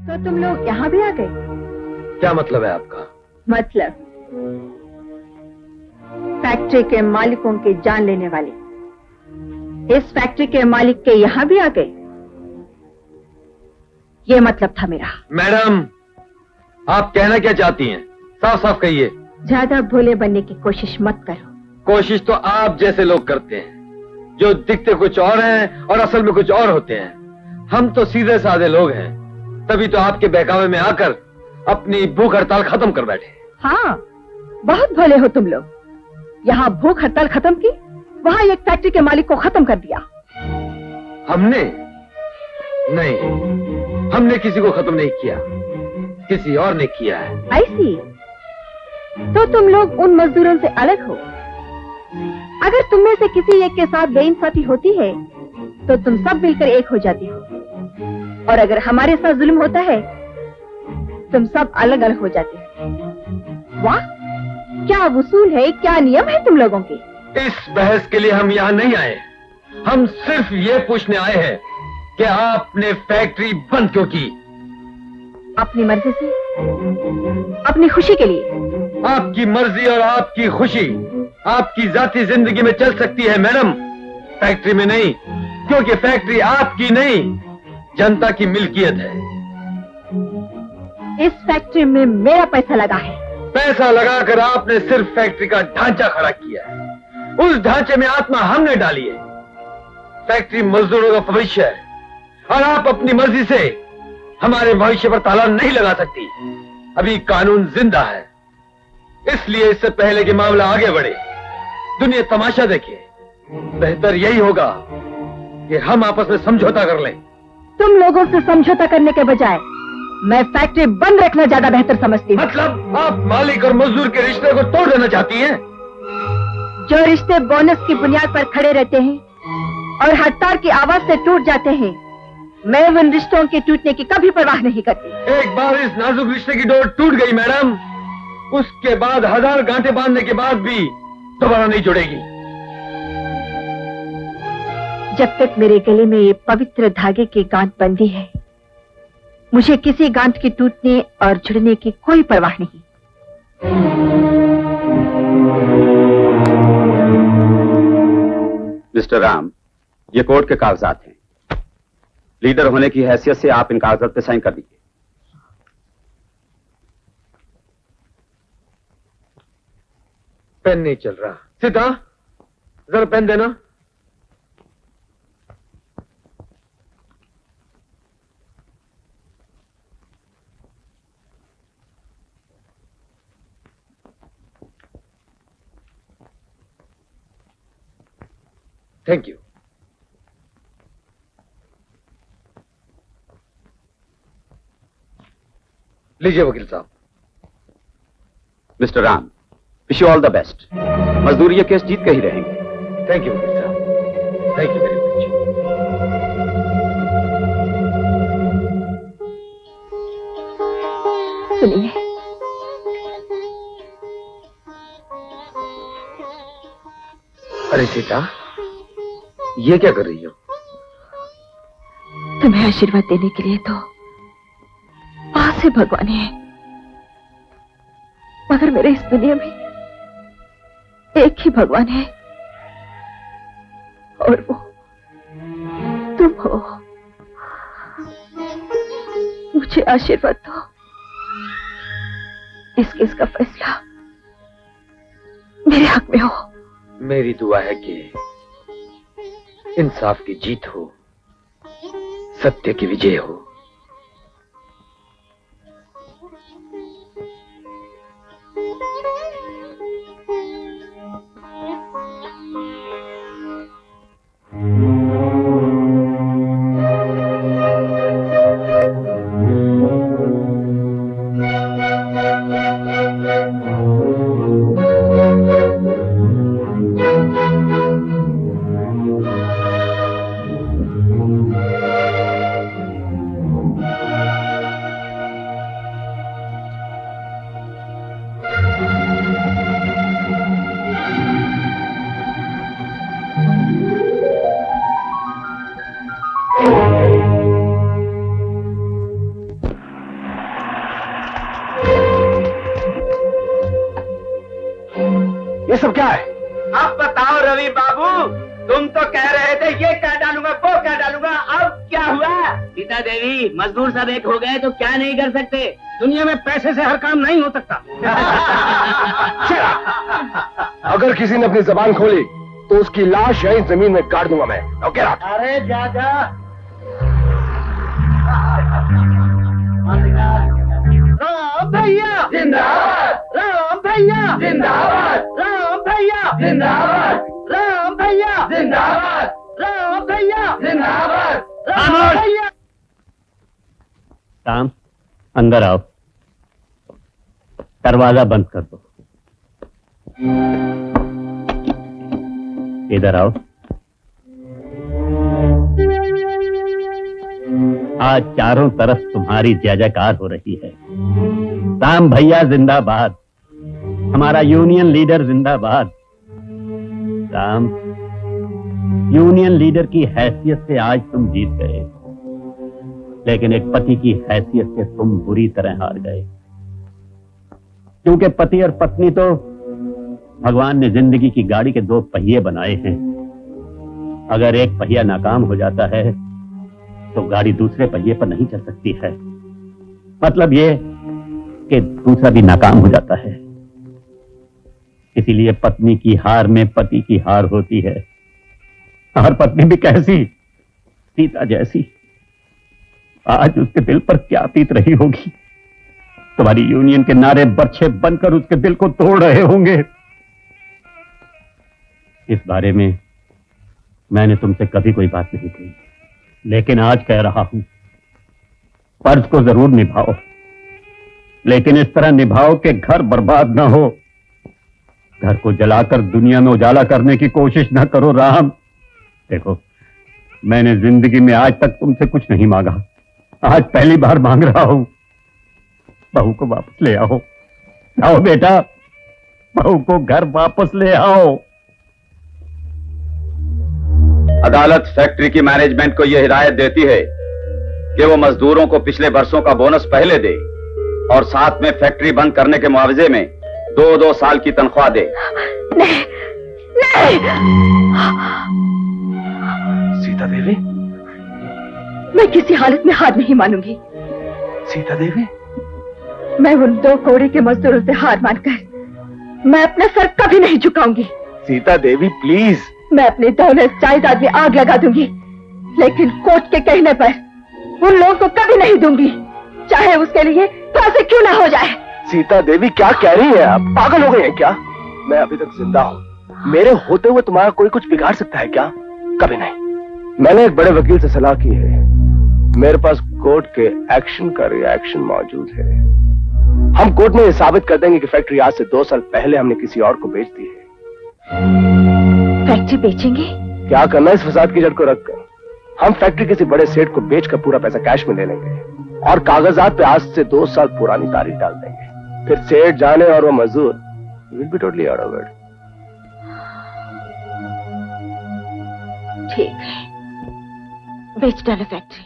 तो तुम लोग यहाँ भी आ गए? क्या मतलब है आपका? मतलब फैक्ट्री के मालिकों की जान लेने वाले इस फैक्ट्री के मालिक के यहाँ भी आ गए, ये मतलब था मेरा। मैडम, आप कहना क्या चाहती हैं? साफ साफ कहिए। ज्यादा भोले बनने की कोशिश मत करो। कोशिश तो आप जैसे लोग करते हैं, जो दिखते कुछ और हैं और असल में कुछ और होते हैं। हम तो सीधे साधे लोग हैं, तभी तो आपके बहकावे में आकर अपनी भूख हड़ताल खत्म कर बैठे। हाँ, बहुत भोले हो तुम लोग। यहाँ भूख हड़ताल खत्म की, वहाँ एक फैक्ट्री के मालिक को खत्म कर दिया। हमने नहीं, हमने किसी को खत्म नहीं किया, किसी और ने किया है। ऐसी तो तुम लोग उन मजदूरों से अलग हो। अगर तुम में से किसी एक के साथ बेइंसाफी होती है तो तुम सब मिलकर एक हो जाती हो, और अगर हमारे साथ जुल्म होता है तुम सब अलग अलग हो जाते हो। वाह, क्या उसूल है, क्या नियम है तुम लोगों के। इस बहस के लिए हम यहाँ नहीं आए। हम सिर्फ ये पूछने आए हैं कि आपने फैक्ट्री बंद क्यों की? अपनी मर्जी से, अपनी खुशी के लिए। आपकी मर्जी और आपकी खुशी आपकी जाती जिंदगी में चल सकती है मैडम, फैक्ट्री में नहीं, क्योंकि फैक्ट्री आपकी नहीं, जनता की मिल्कियत है। इस फैक्ट्री में मेरा पैसा लगा है। पैसा लगाकर आपने सिर्फ फैक्ट्री का ढांचा खड़ा किया है, उस ढांचे में आत्मा हमने डाली है। फैक्ट्री मजदूरों का भविष्य है और आप अपनी मर्जी से हमारे भविष्य पर ताला नहीं लगा सकती। अभी कानून जिंदा है, इसलिए इससे पहले कि मामला आगे बढ़े, दुनिया तमाशा देखे, बेहतर यही होगा कि हम आपस में समझौता कर लें। तुम लोगों से समझौता करने के बजाय मैं फैक्ट्री बंद रखना ज्यादा बेहतर समझती हूँ। मतलब आप मालिक और मजदूर के रिश्ते को तोड़ देना चाहती हैं? जो रिश्ते बोनस की बुनियाद पर खड़े रहते हैं और हड़ताल की आवाज से टूट जाते हैं, मैं उन रिश्तों के टूटने की कभी परवाह नहीं करती। एक बार इस नाजुक रिश्ते की डोर टूट गई मैडम, उसके बाद 1000 गांठें बांधने के बाद भी दोबारा नहीं जुड़ेगी। जब तक मेरे गले में ये पवित्र धागे की गांठ बंधी है, मुझे किसी गांठ के टूटने और जुड़ने की कोई परवाह नहीं। मिस्टर राम, ये कोर्ट के कागजात हैं। लीडर होने की हैसियत से आप इन कागजात पे साइन कर दीजिए। पेन नहीं चल रहा। सीता, जरा पेन देना। Thank you. लीजिए वकील साहब। Mister Ram, wish you all the best. मजदूरी ये केस जीत के ही रहेंगे। थैंक यू वकील साहब, थैंक यू वेरी मच। सुनिए, अरे सीता, ये क्या कर रही हो? तुम्हें आशीर्वाद देने के लिए तो पास है भगवान है, मगर मेरे इस दुनिया में एक ही भगवान है और वो तुम हो। मुझे आशीर्वाद दो। इस केस का फैसला मेरे हक में हो। मेरी दुआ है कि इंसाफ की जीत हो, सत्य की विजय हो। ये सब क्या है? अब बताओ रवि बाबू, तुम तो कह रहे थे ये क्या डालूंगा वो क्या डालूंगा, अब क्या हुआ? सीता देवी, मजदूर सब एक हो गए तो क्या नहीं कर सकते? दुनिया में पैसे से हर काम नहीं हो सकता। अगर किसी ने अपनी जबान खोली तो उसकी लाश यहीं जमीन में गाड़ दूंगा मैं। ओके अरे जा जा। राम भैया जिंदाबाद, राम भैया जिंदाबाद, राम भैया जिंदाबाद, राम भैया जिंदाबाद, राम भैया जिंदाबाद, राम भैया। राम, अंदर आओ। दरवाजा बंद कर दो। इधर आओ। आज चारों तरफ तुम्हारी जय जयकार हो रही है। राम भैया जिंदाबाद, हमारा यूनियन लीडर जिंदाबाद। राम, यूनियन लीडर की हैसियत से आज तुम जीत गए, लेकिन एक पति की हैसियत से तुम बुरी तरह हार गए। क्योंकि पति और पत्नी तो भगवान ने जिंदगी की गाड़ी के दो पहिए बनाए हैं। अगर एक पहिया नाकाम हो जाता है तो गाड़ी दूसरे पहिए पर नहीं चल सकती है। मतलब ये कि दूसरा भी नाकाम हो जाता है। इसीलिए पत्नी की हार में पति की हार होती है। और पत्नी भी कैसी? सीता जैसी। आज उसके दिल पर क्या बीत रही होगी। तुम्हारी यूनियन के नारे बर्छे बनकर उसके दिल को तोड़ रहे होंगे। इस बारे में मैंने तुमसे कभी कोई बात नहीं की, लेकिन आज कह रहा हूं, फर्ज को जरूर निभाओ, लेकिन इस तरह निभाओ कि घर बर्बाद ना हो। घर को जलाकर दुनिया में उजाला करने की कोशिश ना करो। राम, देखो, मैंने जिंदगी में आज तक तुमसे कुछ नहीं मांगा, आज पहली बार मांग रहा हूं। बहू को वापस ले आओ। आओ बेटा, बहू को घर वापस ले आओ। अदालत फैक्ट्री की मैनेजमेंट को यह हिदायत देती है कि वो मजदूरों को पिछले वर्षों का बोनस पहले दे और साथ में फैक्ट्री बंद करने के मुआवजे में 2-2 साल की तनख्वाह दे। नहीं, नहीं। सीता देवी, मैं किसी हालत में हार नहीं मानूंगी। सीता देवी, मैं उन 2 कौड़ी के मजदूरों से हार मानकर मैं अपना सर कभी नहीं झुकाऊंगी। सीता देवी प्लीज। मैं अपनी दौलत जायदाद में आग लगा दूंगी, लेकिन कोर्ट के कहने पर उन लोगों को कभी नहीं दूंगी, चाहे उसके लिए फांसी क्यों ना हो जाए। सीता देवी, क्या कह रही है आप? पागल हो गए हैं क्या? मैं अभी तक जिंदा हूँ। मेरे होते हुए तुम्हारा कोई कुछ बिगाड़ सकता है क्या? कभी नहीं। मैंने एक बड़े वकील से सलाह की है। मेरे पास कोर्ट के एक्शन का रिएक्शन मौजूद है। हम कोर्ट में ये साबित कर देंगे कि फैक्ट्री आज से 2 साल पहले हमने किसी और को बेच दी है। फैक्ट्री बेचेंगे? क्या करना इस फसाद की जड़ को रखकर? हम फैक्ट्री किसी बड़े सेठ को बेचकर पूरा पैसा कैश में ले लेंगे और कागजात पे आज से 2 साल पुरानी तारीख डाल देंगे। फिर सेठ जाने और वो मजदूर will be totally out of it. ठीक है, बेच डालो फैक्ट्री।